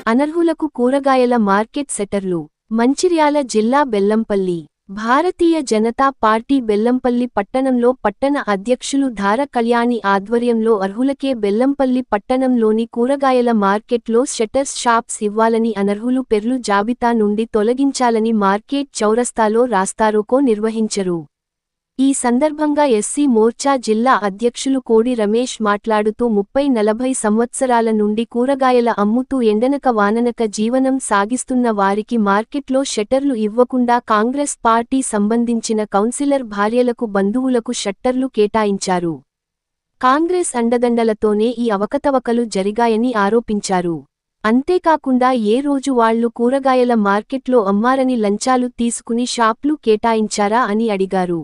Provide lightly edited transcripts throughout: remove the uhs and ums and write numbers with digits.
అనర్హులకు కూరగాయల మార్కెట్ సెటర్లు. మంచిర్యాల జిల్లా బెల్లంపల్లి. భారతీయ జనతా పార్టీ బెల్లంపల్లి పట్టణంలో పట్టణ అధ్యక్షులు ధార కళ్యాణి ఆధ్వర్యంలో అర్హులకే బెల్లంపల్లి పట్టణంలోని కూరగాయల మార్కెట్లో షట్టర్స్ షాప్స్ ఇవ్వాలని, అనర్హులు పేర్లు జాబితా నుండి తొలగించాలని మార్కెట్ చౌరస్తాలో రాస్తారోకో నిర్వహించరు. ఈ సందర్భంగా ఎస్సీ మోర్చా జిల్లా అధ్యక్షులు కోడి రమేష్ మాట్లాడుతూ 30-40 సంవత్సరాల నుండి కూరగాయల అమ్ముతూ ఎండనక వాననక జీవనం సాగిస్తున్న వారికి మార్కెట్లో షట్టర్లు ఇవ్వకుండా కాంగ్రెస్ పార్టీ సంబంధించిన కౌన్సిలర్ భార్యలకు బంధువులకు షట్టర్లు కేటాయించారు. కాంగ్రెస్ అండదండలతోనే ఈ అవకతవకలు జరిగాయని ఆరోపించారు. అంతేకాకుండా ఏ రోజు వాళ్లు కూరగాయల మార్కెట్లో అమ్మారని లంచాలు తీసుకుని షాప్లు కేటాయించారా అని అడిగారు.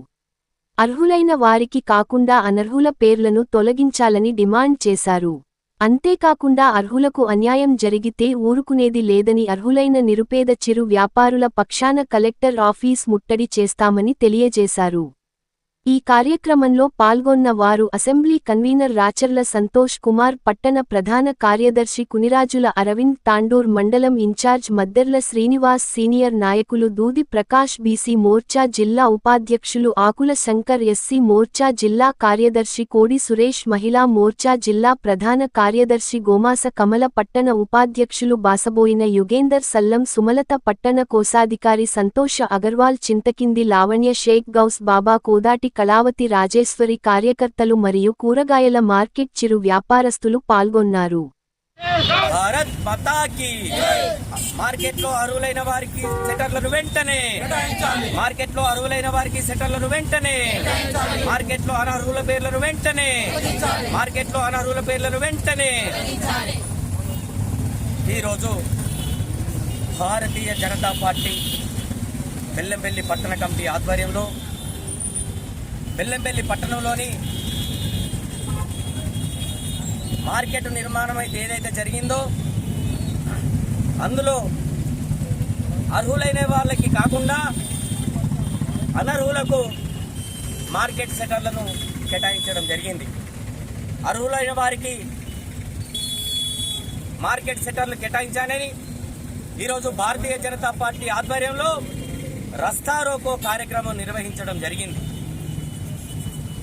అర్హులైన వారికి కాకుండా అనర్హుల పేర్లను తొలగించాలని డిమాండ్ చేశారు. అంతేకాకుండా అర్హులకు అన్యాయం జరిగితే ఊరుకునేది లేదని, అర్హులైన నిరుపేద చిరు వ్యాపారుల పక్షాన కలెక్టర్ ఆఫీస్ ముట్టడి చేస్తామని తెలియజేశారు. ఈ కార్యక్రమంలో పాల్గొన్న వారు అసెంబ్లీ కన్వీనర్ రాచర్ల సంతోష్ కుమార్, పట్టణ ప్రధాన కార్యదర్శి కునిరాజుల అరవింద్, తాండూర్ మండలం ఇన్ఛార్జ్ మద్దెర్ల శ్రీనివాస్, సీనియర్ నాయకులు దూది ప్రకాష్, బీసీ మోర్చా జిల్లా ఉపాధ్యక్షులు ఆకుల శంకర్, ఎస్సీ మోర్చా జిల్లా కార్యదర్శి కోడి సురేష్, మహిళా మోర్చా జిల్లా ప్రధాన కార్యదర్శి గోమాస కమల, పట్టణ ఉపాధ్యక్షులు బాసబోయిన యుగేందర్, సల్లం సుమలత, పట్టణ కోశాధికారి సంతోష అగర్వాల్, చింతకింది లావణ్య, షేక్ గౌస్ బాబా, కోదాటి కళావతి, రాజేశ్వరి, కార్యకర్తలు మరియు కూరగాయల మార్కెట్ చిరు వ్యాపారస్తులు పాల్గొన్నారు. భారత్ మాతా కీ. మార్కెట్లో అర్హులైన వారికి సెటర్లను వెంటనే, మార్కెట్లో అర్హులైన వారికి సెటర్లను వెంటనే, మార్కెట్లో అనర్హుల పేర్లను వెంటనే, మార్కెట్లో అనర్హుల పేర్లను వెంటనే. ఈరోజు భారతీయ జనతా పార్టీ బెల్లంపల్లి పట్టణ కమిటీ ఆధ్వర్యంలో బెల్లంపల్లి పట్టణంలోని మార్కెట్ నిర్మాణం అయితే ఏదైతే జరిగిందో అందులో అర్హులైన వాళ్ళకి కాకుండా అనర్హులకు మార్కెట్ సెటర్లను కేటాయించడం జరిగింది. అర్హులైన వారికి మార్కెట్ సెటర్లు కేటాయించాలని ఈరోజు భారతీయ జనతా పార్టీ ఆధ్వర్యంలో రస్తారోకో కార్యక్రమం నిర్వహించడం జరిగింది.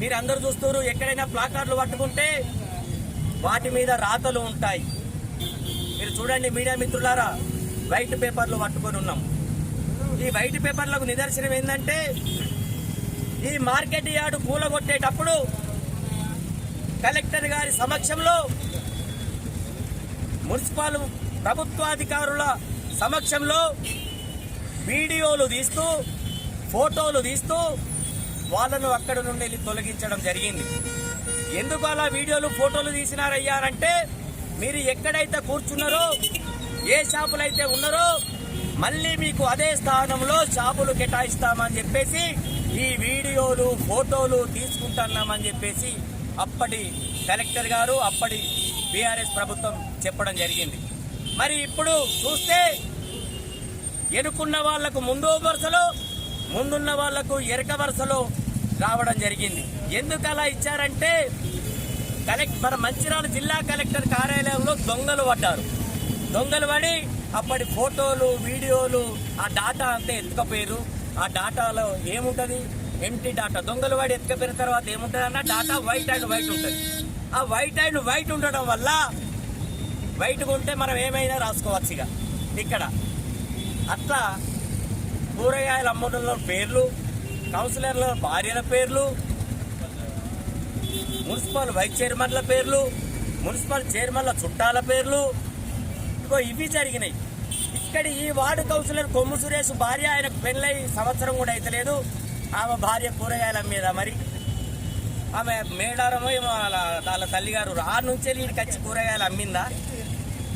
మీరు అందరూ చూస్తున్నారు, ఎక్కడైనా ప్లాకార్డులు పట్టుకుంటే వాటి మీద రాతలు ఉంటాయి. మీరు చూడండి మీడియా మిత్రులారా, వైట్ పేపర్లు పట్టుకొని ఉన్నాం. ఈ వైట్ పేపర్లకు నిదర్శనం ఏంటంటే, ఈ మార్కెట్ యార్డు కూలగొట్టేటప్పుడు కలెక్టర్ గారి సమక్షంలో, మున్సిపల్ ప్రభుత్వాధికారుల సమక్షంలో వీడియోలు తీస్తూ, ఫోటోలు తీస్తూ వాళ్ళను అక్కడ నుండి తొలగించడం జరిగింది. ఎందుకు అలా వీడియోలు ఫోటోలు తీసినారయ్యారంటే, మీరు ఎక్కడైతే కూర్చున్నారో, ఏ షాపులైతే ఉన్నారో మళ్ళీ మీకు అదే స్థానంలో షాపులు కేటాయిస్తామని చెప్పేసి ఈ వీడియోలు ఫోటోలు తీసుకుంటున్నామని చెప్పేసి అప్పటి కలెక్టర్ గారు, అప్పటి బీఆర్ఎస్ ప్రభుత్వం చెప్పడం జరిగింది. మరి ఇప్పుడు చూస్తే ఎనుకున్న వాళ్లకు ముందు వరుసలో, ముందున్న వాళ్లకు ఎరక వరుసలో రావడం జరిగింది. ఎందుకు అలా ఇచ్చారంటే, మన మంచిర్యాల జిల్లా కలెక్టర్ కార్యాలయంలో దొంగలు పడ్డారు. దొంగలు పడి అప్పటి ఫోటోలు, వీడియోలు, ఆ డాటా అంతా ఎత్తుకపోయారు. ఆ డాటాలో ఏముంటుంది? Empty data. దొంగలు పడి ఎత్తుకపోయిన తర్వాత ఏముంటుంది అన్న డాటా వైట్ అండ్ వైట్ ఉంటుంది. ఆ వైట్ అండ్ వైట్ ఉండడం వల్ల, వైట్గా ఉంటే మనం ఏమైనా రాసుకోవచ్చు ఇక ఇక్కడ. అట్లా కూరగాయల అమ్మడంలో పేర్లు, కౌన్సిలర్ల భార్యల పేర్లు, మున్సిపల్ వైస్ చైర్మన్ల పేర్లు, మున్సిపల్ చైర్మన్ల చుట్టాల పేర్లు, ఇవి జరిగినాయి. ఇక్కడ ఈ వార్డు కౌన్సిలర్ కొమ్ము సురేష్ భార్య, ఆయనకు పెళ్ళై సంవత్సరం కూడా అయితే లేదు. ఆమె భార్య కూరగాయల మీద, మరి ఆమె మేడారమో వాళ్ళ తల్లిగారు ఆ నుంచే వీడికి వచ్చి కూరగాయలు అమ్మిందా?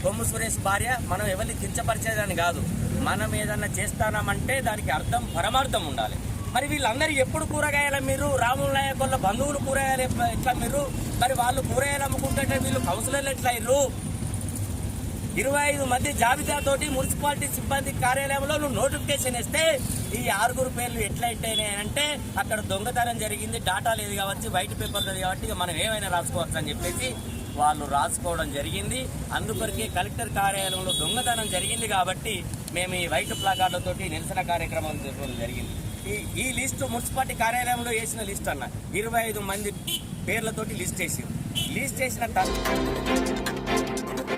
కొమ్ము సురేష్ భార్య. మనం ఎవరిని కించపరిచేదని కాదు, మనం ఏదన్నా చేస్తానామంటే దానికి అర్థం, పరమార్థం ఉండాలి. మరి వీళ్ళందరూ ఎప్పుడు కూరగాయలు మీరు, రాముల నాయకుల బంధువులు కూరగాయలు ఎట్లా మీరు, మరి వాళ్ళు కూరగాయలు అమ్ముకుంటుంటే వీళ్ళు కౌన్సిలర్లు ఎట్లా ఇల్లు? 25 మంది జాబితాతోటి మున్సిపాలిటీ సిబ్బంది కార్యాలయంలో నువ్వు నోటిఫికేషన్ ఇస్తే ఈ 6 పేర్లు ఎట్లయితేనే అంటే అక్కడ దొంగతనం జరిగింది, డాటా లేదు కాబట్టి, వైట్ పేపర్ లేదు కాబట్టి మనం ఏమైనా రాసుకోవచ్చు అని చెప్పేసి వాళ్ళు రాసుకోవడం జరిగింది. అందుకొరకే కలెక్టర్ కార్యాలయంలో దొంగతనం జరిగింది కాబట్టి మేము ఈ వైట్ ప్లాకార్డులతోటి నిరసన కార్యక్రమం జరగడం జరిగింది. ఈ లిస్టు మున్సిపాలిటీ కార్యాలయంలో వేసిన లిస్ట్ అన్న 25 మంది పేర్లతోటి లిస్ట్ వేసి లిస్ట్ చేసిన